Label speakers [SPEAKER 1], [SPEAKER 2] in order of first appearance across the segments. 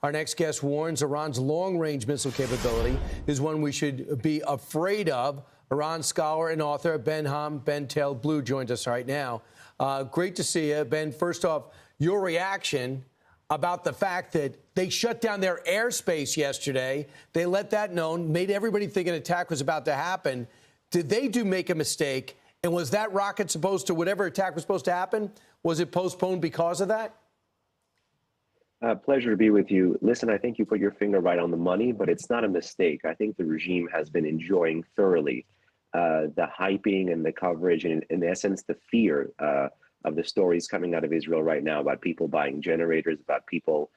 [SPEAKER 1] Our next guest warns Iran's long-range missile capability is one we should be afraid of. Iran scholar and author Behnam Ben Taleblu joins us right now. Great to see you, Ben. First off, your reaction about the fact that they shut down their airspace yesterday. They let that known, made everybody think an attack was about to happen. Did they make a mistake? And was that rocket supposed to, whatever attack was supposed to happen, was it postponed because of that?
[SPEAKER 2] Pleasure to be with you. Listen, I think you put your finger right on the money, but it's not a mistake. I think the regime has been enjoying thoroughly the hyping and the coverage, and in essence, the fear of the stories coming out of Israel right now about people buying generators, about people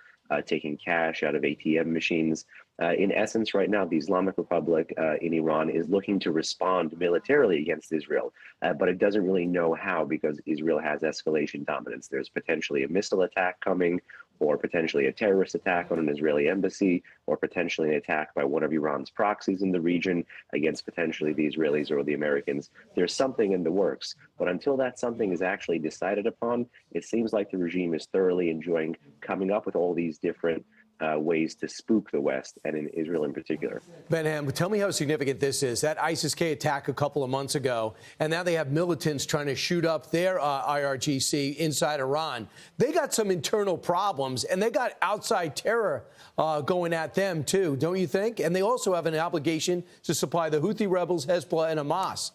[SPEAKER 2] taking cash out of ATM machines. In essence, right now, the Islamic Republic in Iran is looking to respond militarily against Israel, but it doesn't really know how because Israel has escalation dominance. There's potentially a missile attack coming, or potentially a terrorist attack on an Israeli embassy, or potentially an attack by one of Iran's proxies in the region against potentially the Israelis or the Americans. There's something in the works, but until that something is actually decided upon, it seems like the regime is thoroughly enjoying coming up with all these different ways to spook the West, and in Israel in particular.
[SPEAKER 1] Behnam, tell me how significant this is. That ISIS-K attack a couple of months ago, and now they have militants trying to shoot up their IRGC inside Iran. They got some internal problems, and they got outside terror going at them, too, don't you think? And they also have an obligation to supply the Houthi rebels, Hezbollah, and Hamas.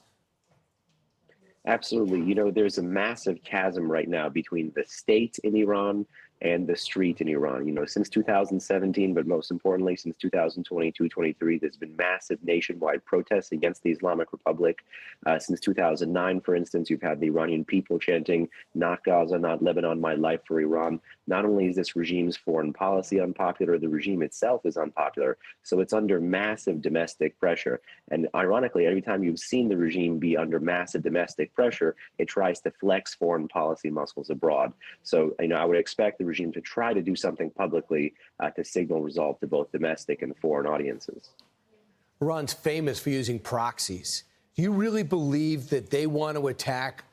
[SPEAKER 2] Absolutely. You know, there's a massive chasm right now between the state in Iran and the street in Iran. You know, since 2017, but most importantly, since 2022-23, there's been massive nationwide protests against the Islamic Republic. Since 2009, for instance, you've had the Iranian people chanting, "Not Gaza, not Lebanon, my life for Iran." Not only is this regime's foreign policy unpopular, the regime itself is unpopular. So it's under massive domestic pressure. And ironically, every time you've seen the regime be under massive domestic pressure, it tries to flex foreign policy muscles abroad. So, you know, I would expect the regime to try to do something publicly to signal resolve to both domestic and foreign audiences.
[SPEAKER 1] Iran's famous for using proxies. Do you really believe that they want to attack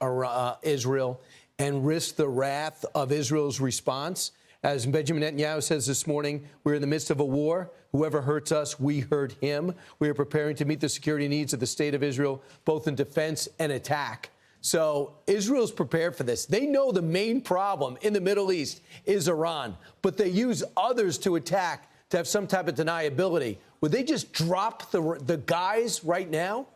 [SPEAKER 1] Israel and risk the wrath of Israel's response? As Benjamin Netanyahu says this morning, we're in the midst of a war. Whoever hurts us, we hurt him. We are preparing to meet the security needs of the state of Israel, both in defense and attack. So Israel's prepared for this. They know the main problem in the Middle East is Iran, but they use others to attack to have some type of deniability. Would they just drop the guys right now?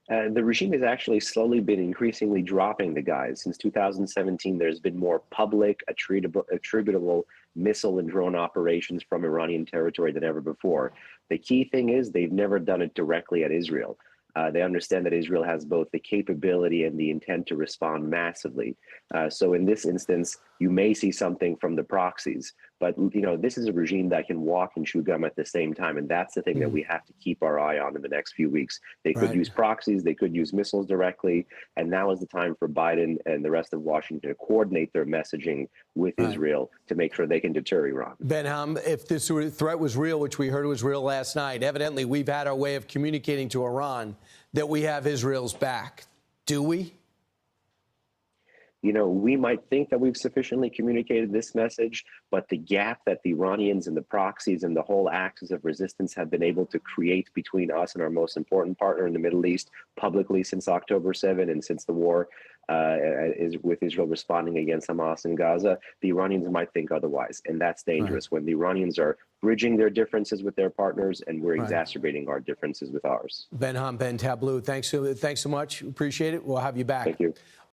[SPEAKER 2] The regime has actually slowly been increasingly dropping the guys. Since 2017, there's been more public, attributable missile and drone operations from Iranian territory than ever before. The key thing is they've never done it directly at Israel. They understand that Israel has both the capability and the intent to respond massively. So in this instance, you may see something from the proxies. But, you know, this is a regime that can walk and chew gum at the same time. And that's the thing that we have to keep our eye on in the next few weeks. They could use proxies. They could use missiles directly. And now is the time for Biden and the rest of Washington to coordinate their messaging with Israel to make sure they can deter Iran.
[SPEAKER 1] Behnam, if this threat was real, which we heard was real last night, evidently we've had our way of communicating to Iran that we have Israel's back. Do we?
[SPEAKER 2] You know, we might think that we've sufficiently communicated this message, but the gap that the Iranians and the proxies and the whole axis of resistance have been able to create between us and our most important partner in the Middle East publicly since October 7 and since the war is with Israel responding against Hamas in Gaza, the Iranians might think otherwise. And that's dangerous when the Iranians are bridging their differences with their partners and we're exacerbating our differences with ours.
[SPEAKER 1] Behnam Ben Taleblu, thanks so much. Appreciate it. We'll have you back.
[SPEAKER 2] Thank you.